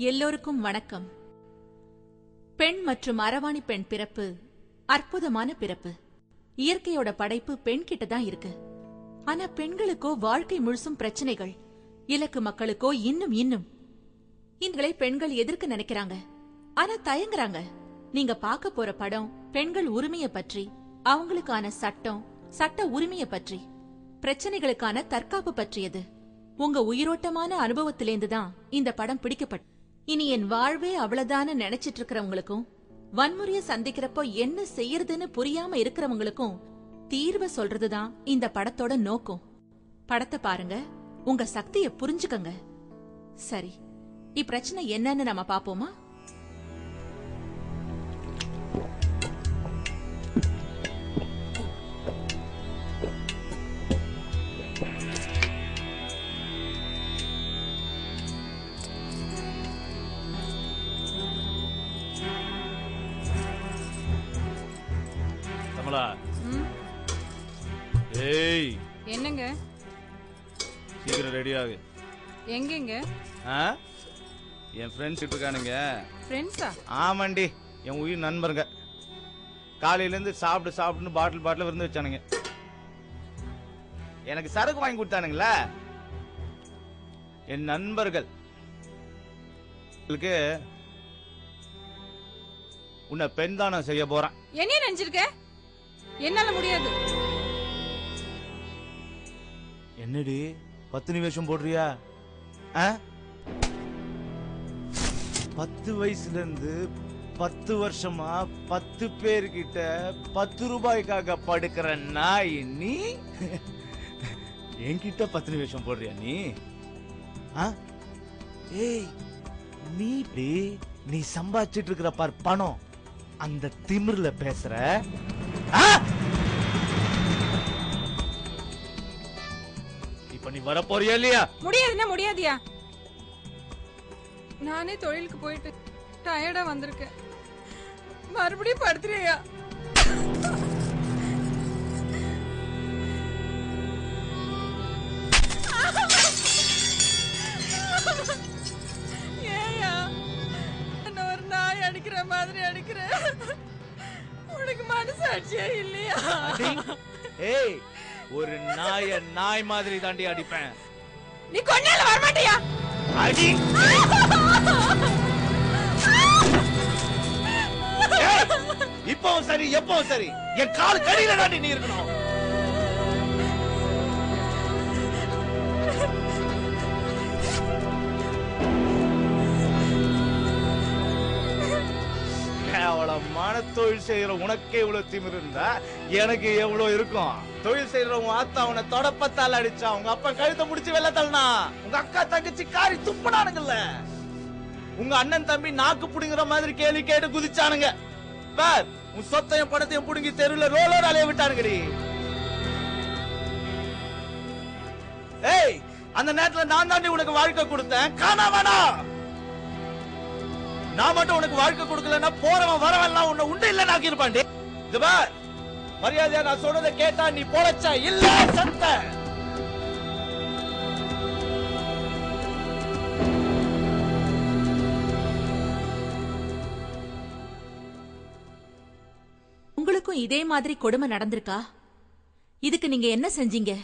எல்லோருக்கும் வணக்கம். பெண் மற்றும் அரவாணி பெண் பிறப்பு அற்புதமான பிறப்பு. இயற்கையோட படைப்பு பெண் கிட்ட தான் இருக்கு. ஆனா பெண்களுக்கோ வாழ்க்கை முழுசும் பிரச்சனைகள், இலக்கு மக்களுக்கோ இன்னும் இன்னும் இன்களை பெண்கள் எதிர்க்க நினைக்கிறாங்க. ஆனா தயங்குறாங்க. நீங்க பார்க்க போற படம் பெண்கள் உரிமைய பற்றி, அவங்களுக்கான சட்டம், சட்ட உரிமைய பற்றி, பிரச்சனைகளுக்கான தற்காப்பு பற்றியது. உங்க உயிரோட்டமான அனுபவத்திலேந்து தான் இந்த படம் பிடிக்கப்பட்ட. இனி என் வாழ்வே அவ்வளவுதான்னு நினைச்சிட்டு இருக்கிறவங்களுக்கும், வன்முறைய சந்திக்கிறப்போ என்ன செய்யறதுன்னு புரியாம இருக்கிறவங்களுக்கும் தீர்வு சொல்றதுதான் இந்த படத்தோட நோக்கம். படத்தை பாருங்க, உங்க சக்தியை புரிஞ்சுக்கங்க. சரி, இப்பிரச்சனை என்னன்னு நம்ம பாப்போமா? ஏய், என்னங்க? சீக்கிரம் ரெடி ஆகு. எங்கங்க? என் ஃப்ரெண்ட்ஸ் இருக்கானுங்க. ஃப்ரெண்ட்ஸா? ஆமாண்டி, என் உயிர் நண்பருங்க. காலையில இருந்து சாப்பிட்டு பாட்டில் விருந்து வச்சானுங்க. எனக்கு சரக்கு வாங்கி கொடுத்தானுங்களா என் நண்பர்கள். உன்னை பெண் தானம் செய்ய போறேன். என்ன நினைச்சிருக்க? என்னால முடியாது. என்னடி பத்தினி வேஷம் போடுறியா? 10 வயசுல இருந்து 10 வருஷமா 10 பேர்கிட்ட 10 ரூபாய்க்காக படுக்கிற நாய் நீ என்கிட்ட பத்தினி வேஷம் போடுறியா நீ? ஏய், நீ சம்பாதிச்சிட்டு இருக்கிற பார் பணம், அந்த திமிர்ல பேசுற. இப்ப நீ வர போறியா இல்லையா? முடியாதுன்னா முடியாதியா? நானே தொழிலுக்கு போயிட்டு டயர்டா வந்திருக்கேன். மறுபடியும் படுத்துறியா? ஏயா ஒரு நாய் அடிக்கிற மாதிரி அடிக்கிற? உனக்கு மனசாட்சியே இல்லையா? ஏய், ஒரு நாய் மாதிரி தாண்டி அடிப்பேன். நீ கொன்னால வரமாட்டியா? அடி. இப்பவும் சரி எப்பவும் சரி என் கால் கடியில தாண்டி நீ இருக்கணும். மான தொழில் செய்யற உனக்கே இவ்வளவு திமிரு இருந்தா எனக்கு எவ்வளவு இருக்கும்? தொழில் செய்யறவங்க ஆத்தா உன தொடப்பத்தால் அடிச்சா, உங்க அப்பா கழுத்தை முடிச்சு வெள்ள தள்ளனா, உங்க அக்கா தங்கச்சி காரி துப்புனானுங்கல்ல, உங்க அண்ணன் தம்பி நாக்கு புடுங்குற மாதிரி கேள்வி கேட்டு குதிச்சானுங்க. பார், உன் சொத்தையும் பணத்தையும் புடுங்கி தெருவுல ரோலர் அலைய விட்டானுங்கடி. ஏய், அந்த நேரத்துல நான் தாண்டி உனக்கு வாழ்க்கை கொடுத்தேன். காணாமனா? நான் மட்டும் உனக்கு வாழ்க்கை கொடுக்கலன்னா போறவன் வரவெல்லாம் உன்னை உண்டு இல்ல நாக்கி இருப்பாண்டி. இது பார், மரியாதையா நான் சொல்றதை கேட்டா நீ பொழைச்சா இல்ல சத்த. உங்களுக்கும் இதே மாதிரி கொடுமை நடந்திருக்கா? இதுக்கு நீங்க என்ன செஞ்சீங்க?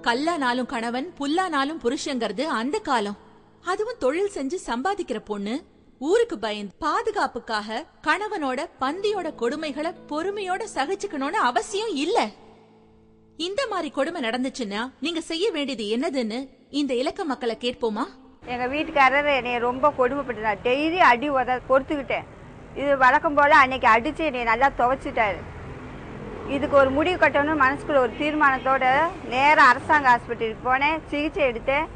கல்லானாலும் கணவன் புல்லானாலும் புருஷங்கிறது அந்த காலம். அதுவும் தொழில் செஞ்சு சம்பாதிக்கிற பொண்ணு ஊருக்கு பயந்து பாதுகாப்புக்காக கணவனோட பந்தியோட கொடுமைகளை பொறுமையோட சகிச்சுக்கணும்னு அவசியம் இல்ல. இந்த மாதிரி கொடுமை நடந்துச்சுன்னா நீங்க செய்ய வேண்டியது என்னதுன்னு இந்த இலக்க மக்களை கேட்போமா? எங்க வீட்டுக்காரர் என்னைய ரொம்ப கொடுமைப்பட்டார். டெய்லி அடி பொறுத்துக்கிட்டேன். இது வழக்கம் போல அன்னைக்கு அடிச்சு என்னை நல்லா துவைச்சிட்டாரு. இதுக்கு ஒரு முடிவு கட்டணும்னு மனசுக்குள்ள ஒரு தீர்மானத்தோட நேரம் அரசாங்க ஆஸ்பத்திரிக்கு போனேன். சிகிச்சை எடுத்தேன்.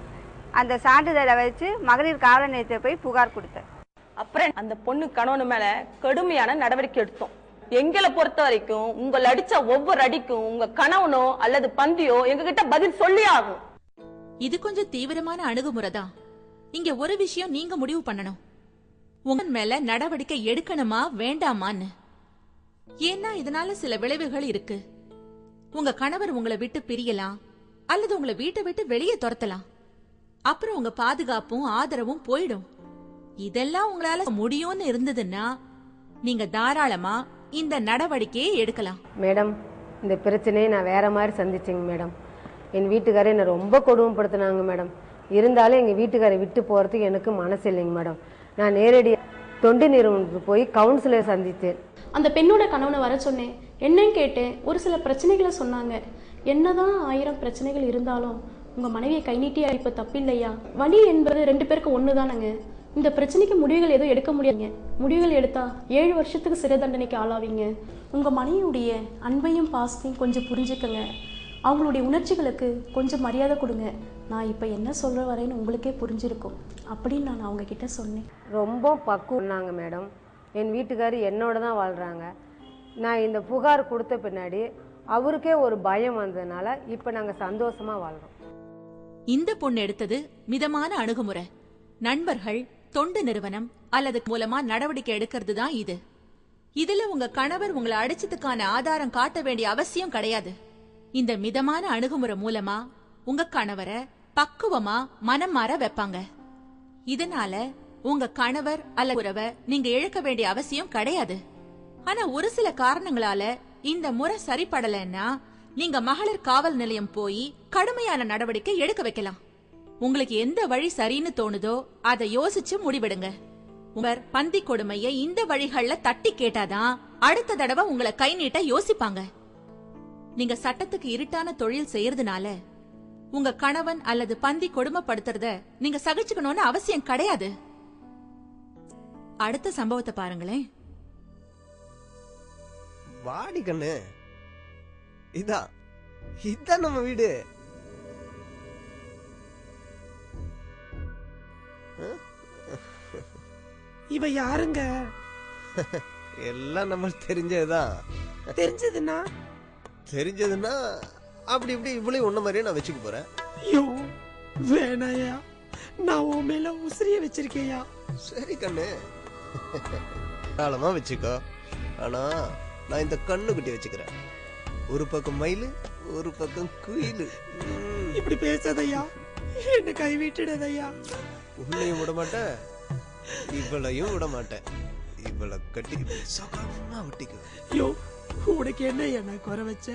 அந்த சான்றிதழை வச்சு மகளிர் காவல் நிலையத்தை போய் புகார் கொடுத்தேன். அப்புறம் அந்த பொண்ணு கணவனு மேல கடுமையான நடவடிக்கை எடுத்தோம். எங்களை பொறுத்த வரைக்கும் உங்களை அடிச்ச ஒவ்வொரு அடிக்கும் உங்க கணவனோ அல்லது பந்தியோ எங்ககிட்ட பதில் சொல்லி ஆகும். இது கொஞ்சம் தீவிரமான அணுகுமுறை தான். இங்க ஒரு விஷயம் நீங்க முடிவு பண்ணணும். உங்க மேல நடவடிக்கை எடுக்கணுமா வேண்டாமான்னு. ஏன்னா இதனால சில விளைவுகள் இருக்கு. உங்க கணவர் உங்களை விட்டு பிரியலாம் அல்லது உங்களை வீட்டை விட்டு வெளியே துரத்தலாம். அப்புறம் உங்க பாதுகாப்பும் ஆதரவும் போயிடும். இதெல்லாம் உங்களால முடியும்னு இருந்ததுன்னா நீங்க தாராளமா இந்த நடவடிக்கையை எடுக்கலாம். மேடம், இந்த பிரச்சனையை நான் வேற மாதிரி சந்திச்சேங்க மேடம். என் வீட்டுக்காரர் என்னை ரொம்ப கொடுமைப்படுத்தினாங்க மேடம். இருந்தாலும் எங்கள் வீட்டுக்காரை விட்டு போகிறதுக்கு எனக்கு மனசு இல்லைங்க மேடம். நான் நேரடியாக தொண்டு நிறுவனத்துக்கு போய் கவுன்சிலர் சந்தித்தேன். அந்த பெண்ணோட கணவனை வர சொன்னேன். என்னன்னு கேட்டேன். ஒரு சில பிரச்சனைகளை சொன்னாங்க. என்னதான் 1000 பிரச்சனைகள் இருந்தாலும் உங்க மனைவியை கை நீட்டி அழைப்ப தப்பில்லையா? வலி என்பது 2 பேருக்கு ஒண்ணுதானங்க. இந்த பிரச்சனைக்கு முடிவுகள் எதுவும் எடுக்க முடியாதுங்க. முடிவுகள் எடுத்தா 7 வருஷத்துக்கு சிறை தண்டனைக்கு ஆளாவீங்க. உங்க மனைவியுடைய அன்பையும் பாசத்தையும் கொஞ்சம் புரிஞ்சுக்கங்க. அவங்களுடைய உணர்ச்சிகளுக்கு கொஞ்சம் மரியாதை கொடுங்க. நான் இப்போ என்ன சொல்ற வரேன்னு உங்களுக்கே புரிஞ்சிருக்கும் அப்படின்னு நான் அவங்க கிட்ட சொன்னேன். ரொம்ப பக்குவம்னாங்க மேடம். என் வீட்டுக்காரர் என்னோட தான் வாழ்கிறாங்க. நான் இந்த புகார் கொடுத்த பின்னாடி அவருக்கே ஒரு பயம் வந்ததுனால இப்போ நாங்கள் சந்தோஷமாக வாழ்கிறோம். இந்த பொண்ணு எடுத்தது மிதமான அணுகுமுறை. நண்பர்கள், தொண்டு நிறுவனம் அல்லது மூலமா நடவடிக்கை எடுக்கிறது தான் இது. இதுல உங்க கணவர் உங்களை அடிச்சதுக்கான ஆதாரம் காட்ட வேண்டிய அவசியம் கிடையாது. இந்த மிதமான அணுகுமுறை மூலமா உங்க கணவரை பக்குவமா மனம் மாற வைப்பாங்க. இதனால உங்க கணவர் அல்லது உறவை நீங்க இழக்க வேண்டிய அவசியம் கிடையாது. ஆனா ஒரு சில காரணங்களால இந்த முறை சரிப்படலைன்னா நீங்க மகளிர் காவல் நிலையம் போய் கடுமையான நடவடிக்கை எடுக்க வைக்கலாம். உங்களுக்கு எந்த வழி சரின்னு தோணுதோ அதை யோசிச்சு முடிவெடுங்க. உங்க பந்தி கொடுமையை இந்த வழிகள்ல தட்டி கேட்டாதான் அடுத்த தடவை உங்களை கை நீட்ட யோசிப்பாங்க. நீங்க சட்டத்துக்கு இருட்டான தொழில் செய்யறதுனால உங்க கணவன் அல்லது பந்தி கொடுமைப்படுத்துறத நீங்க சகிச்சுக்கணும்னு அவசியம் கிடையாது. அடுத்த சம்பவத்தை பாருங்களேன். வாடி கண்ணு, இதான் நம்ம வீடு. இவ யாருங்க? எல்லாம் நம்ம தெரிஞ்சதுதான். தெரிஞ்சதுன்னா அப்படி இப்படி இவ்வளவு ஒண்ணு மாதிரியே நான் வச்சுக்க போறேன். ஐயோ வேணாயா, நான் உன் மேல உசிரிய வச்சிருக்கேயா. சரி கண்ணு, காலமா வச்சுக்கோ. ஆனா நான் இந்த கண்ணு குட்டி வச்சுக்கிறேன். ஒரு பக்கம் மயிலு, ஒரு பக்கம் குயிலு. இப்படி பேசாதையா, என்ன கை விட்டுடாதையா. உன்னையும் விட மாட்டேன், இவளையும் விட மாட்டேன். இவளை கட்டி சுகமா ஒட்டிக்குவேன். ஐயோ, உனக்கு என்ன நான் குறை வச்ச?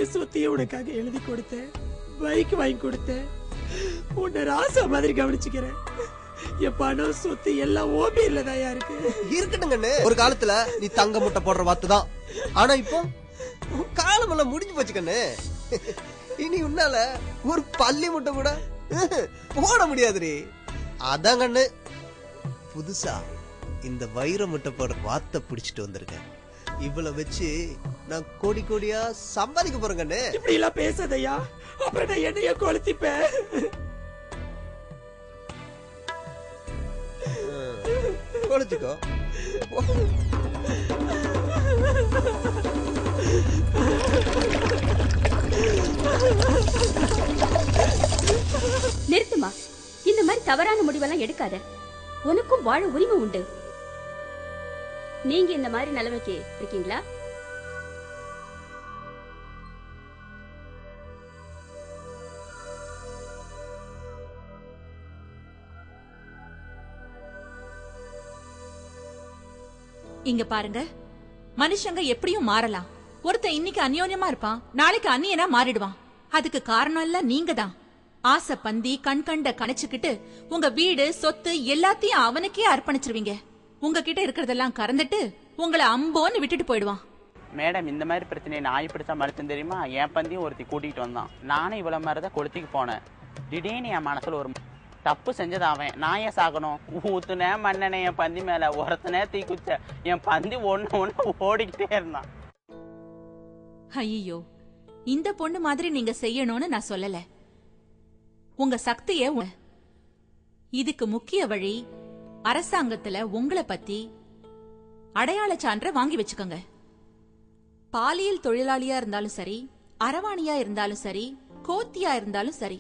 என் சொத்தைய உனக்காக எழுதி கொடுத்தேன், பைக் வாங்கி கொடுத்தேன், உன்னை ராசா மாதிரி கவனிச்சுக்கிறேன். என் பணம் சொத்து எல்லாம் ஓ பேர்ல தான் இருக்கு. இருக்கட்டுங்கண்ணே, ஒரு காலத்துல நீ தங்க முட்டை போடுற வாத்துதான். ஆனா இப்போ காலமெல்லாம் முடிஞ்சு போச்சுக்கண்ணே. இனி உன்னால ஒரு பள்ளி முட்டை கூட போட முடியாதுரி. அதான் கண்ணு, புதுசா இந்த வைர முட்டை போடுற வாத்தை பிடிச்சிட்டு வந்திருக்கேன். இவ்வளவு வச்சு நான் கோடி கோடியா சம்பாதிக்க போறேன் கண்ணு. இப்படி எல்லாம் பேசாதையா, அப்புறம் நான் என்னைய கொளுத்திப்பேன். கொளுத்திக்கோ. நிறுத்துமா, இந்த மாதிரி தவறான முடிவெல்லாம் எடுக்காத. உனக்கும் வாழ உரிமை உண்டு. நீங்க இந்த மாதிரி நிலைமைக்கு இருக்கீங்களா? இங்க பாருங்க, மனுஷங்க எப்படியும் மாறலாம். ஒருத்தன் இன்னைக்கு அந்யோன்யமா இருப்பான், நாளைக்கு அந்நியனா மாறிடுவான். அதுக்கு காரணம் எல்லாம் நீங்க தான். ஆசை பந்தி கண் கண்ட கணச்சுக்கிட்டு உங்க வீடு சொத்து எல்லாத்தையும் அவனுக்கே அர்ப்பணிச்சிருவீங்க. உங்ககிட்ட இருக்கிறதெல்லாம் கறந்துட்டு உங்களை அம்போன்னு விட்டுட்டு போயிடுவான். மேடம், இந்த மாதிரி பிரச்சனையை நான் இப்படி சமாளிச்சேன் தெரியுமா? என் பந்தியும் ஒருத்தி கூட்டிகிட்டு வந்தான். நானும் இவ்வளவு மாதிரிதான் கொளுத்திக்கு போனேன். திடீர்னு என் மனசுல ஒரு தப்பு செஞ்சது அவன். நான் ஏன் சாகணும்? ஊத்துனே மண்ணனே என் பந்தி மேல, ஒருத்தனே தீக்குச்ச. என் பந்தி ஒண்ணு ஓடிக்கிட்டே இருந்தான். ஐயோ, இந்த பொண்ணு மாதிரி நீங்க செய்யணும்னு நான் சொல்லல. உங்க சக்திய இதுக்கு முக்கிய வழி அரசாங்கத்துல உங்களை பத்தி அடையாள சான்ற வாங்கி வச்சுக்கோங்க. பாலியல் தொழிலாளியா இருந்தாலும் சரி, அரவாணியா இருந்தாலும் சரி, கோத்தியா இருந்தாலும் சரி,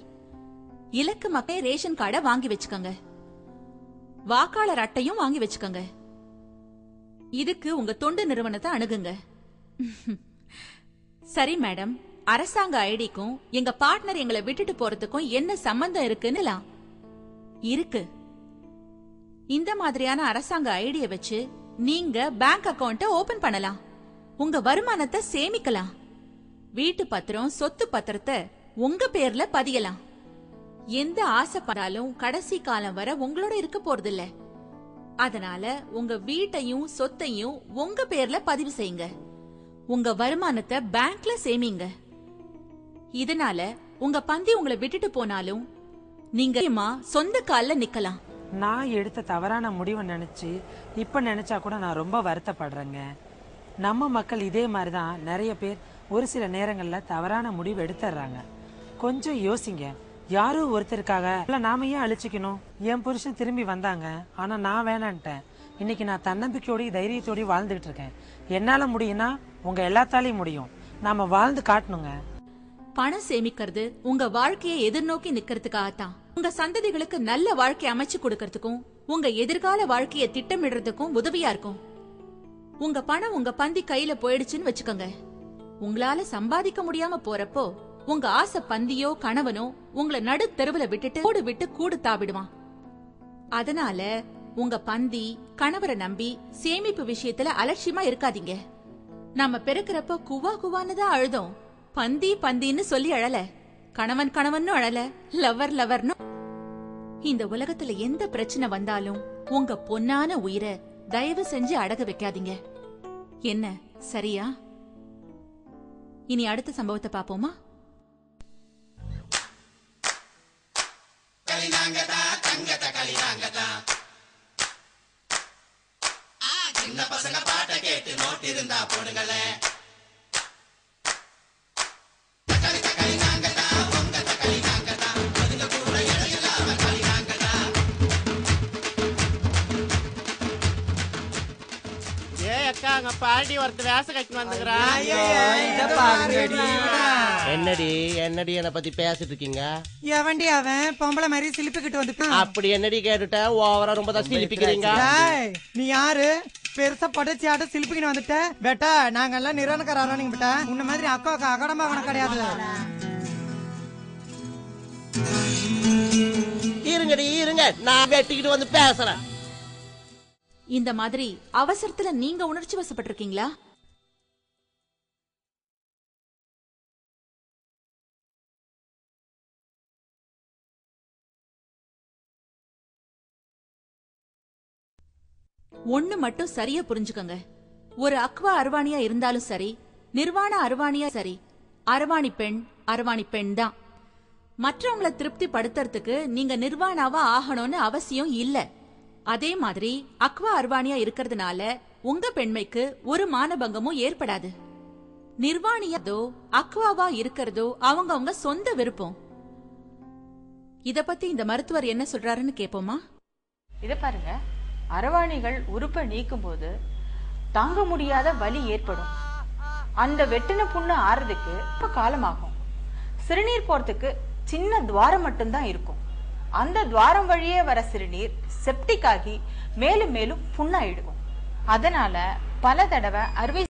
இலக்கு மக்கள் ரேஷன் கார்டை வாங்கி வச்சுக்கோங்க. வாக்காளர் அட்டையும் வாங்கி வச்சுக்கோங்க. இதுக்கு உங்க தொண்டு நிறுவனத்தை அணுகுங்க. சரி மேடம், அரசாங்க ஐடிக்கும் எங்க பார்ட்னர் எங்களை விட்டுட்டு போறதுக்கும் என்ன சம்பந்தம் இருக்குன்னு இருக்கு. இந்த மாதிரியான அரசாங்க ஐடியை வச்சு நீங்க பேங்க் அக்கவுண்ட ஓபன் பண்ணலாம். உங்க வருமானத்தை சேமிக்கலாம். வீட்டு பத்திரம், சொத்து பத்திரத்தை உங்க பேர்ல பதியலாம். எந்த ஆசைப்படாலும் கடைசி காலம் வர உங்களோட இருக்க போறதில்ல. அதனால உங்க வீட்டையும் சொத்தையும் உங்க பேர்ல பதிவு செய்யுங்க. உங்க வருமானத்தை பேங்க்ல சேமிங்க. இதனால உங்க பந்தி உங்களை விட்டுட்டு போனாலும் நீங்க சொந்த கால்ல நிக்கலாம். நான் எடுத்த தவறான முடிவை நினைச்சு இப்ப நினைச்சா கூட நான் ரொம்ப வருத்தப்படுறேங்க. நம்ம மக்கள் இதே மாதிரிதான் நிறைய பேர் ஒரு சில நேரங்கள்ல தவறான முடிவு எடுத்துறாங்க. கொஞ்சம் யோசிங்க. யாரும் ஒருத்தருக்காக நாம ஏன் அழிச்சுக்கணும்? என் புருஷன் திரும்பி வந்தாங்க, ஆனா நான் வேணான்ட்டேன். இன்னைக்கு நான் தன்னம்பிக்கையோட தைரியத்தோட வாழ்ந்துகிட்டு இருக்கேன். என்னால முடியும்னா உங்க எல்லாத்தாலையும் முடியும். நாம வாழ்ந்து காட்டணுங்க. பணம் சேமிக்கிறது உங்க வாழ்க்கையை எதிர்நோக்கி நிக்கிறதுக்காகத்தான். உங்க சந்ததிகளுக்கு நல்ல வாழ்க்கை அமைச்சு கொடுக்கறதுக்கும் உங்க எதிர்கால வாழ்க்கையை திட்டமிடுறதுக்கும் உதவியா இருக்கும். உங்க பணம் உங்க பந்தி கையில போயிடுச்சுன்னு வச்சுக்கோங்க. உங்களால சம்பாதிக்க முடியாம போறப்போ உங்க ஆசை பந்தியோ கணவனோ உங்களை நடு தெருவுல விட்டுட்டு கூடு விட்டு கூடு தாவிடுவான். அதனால உங்க பந்தி கணவரை நம்பி சேமிப்பு விஷயத்துல அலட்சியமா இருக்காதீங்க. நம்ம பெருக்கிறப்போ குவா குவான்னு தான் அழுதோம். பந்தி பந்தின்னு சொல்லி அழல. கணவன் கணவன்னு அழல, லவர் லவர்னு. இந்த உலகத்துல எந்த பிரச்சனை வந்தாலும் உங்க பொன்னான உயிரை தயவு செஞ்சு அடக வைக்காதீங்க. என்ன சரியா? இனி அடுத்த சம்பவத்தை பாப்போமா? சின்ன பசங்க பாட்ட கேட்டு நோட்டு இருந்தா போடுங்களே. பாடி ஒருத்தர் வேச கட்டி வந்துக்கிறான். என்னடி என்னடி என்ன பத்தி பேசிட்டு இருக்கீங்க? எவண்டி அவன் பொம்பளை மாதிரி சிலிப்பிக்கிட்டு வந்து அப்படி என்னடி கேட்டுட்ட? ஓவரா ரொம்ப தான் சிலிப்பிக்கிறீங்க. நீ யாரு? பெருசா படைச்சியாட்ட சிலிப்பிக்கிட்டு வந்துட்ட பேட்டா. நாங்க எல்லாம் நிரானக்காரா நீங்க பேட்டா. உன்ன மாதிரி அக்காவுக்கு அகடமா கணக்கு கிடையாது. இருங்கடி இருங்க, நான் வெட்டிக்கிட்டு வந்து பேசுறேன். இந்த மாதிரி அவசரத்துல நீங்க உணர்ச்சி வசப்பட்டிருக்கீங்களா? ஒண்ணு மட்டும் சரியா புரிஞ்சுக்கங்க. ஒரு அக்வா அரவாணியா இருந்தாலும் சரி, நிர்வாண அரவாணியா சரி, அரவாணி பெண் தான். மற்றவங்களை திருப்தி படுத்துறதுக்கு நீங்க நிர்வாணாவா ஆகணும்னு அவசியம் இல்ல. அதே மாதிரி அக்வா அரவாணியா இருக்கிறதுனால உங்க பெண்மைக்கு ஒரு மானபங்கமும் ஏற்படாது. நிர்வாணியதோ அக்வாவா இருக்கிறதோ அவங்க சொந்த விருப்பம். இத பத்தி இந்த மருத்துவர் என்ன சொல்றாருன்னு கேப்போமா? இத பாருங்க, அரவாணிகள் உறுப்பை நீக்கும் போது தாங்க முடியாத வலி ஏற்படும். அந்த வெட்டின புண்ணு ஆறதுக்கு இப்ப காலமாகும். சிறுநீர் போறதுக்கு சின்ன துவாரம் மட்டும்தான் இருக்கும். அந்த துவாரம் வழியே வர சிறுநீர் செப்டிக் ஆகி மேலும் மேலும் புண்ணாயிடும். அதனால பல தடவை அறுவை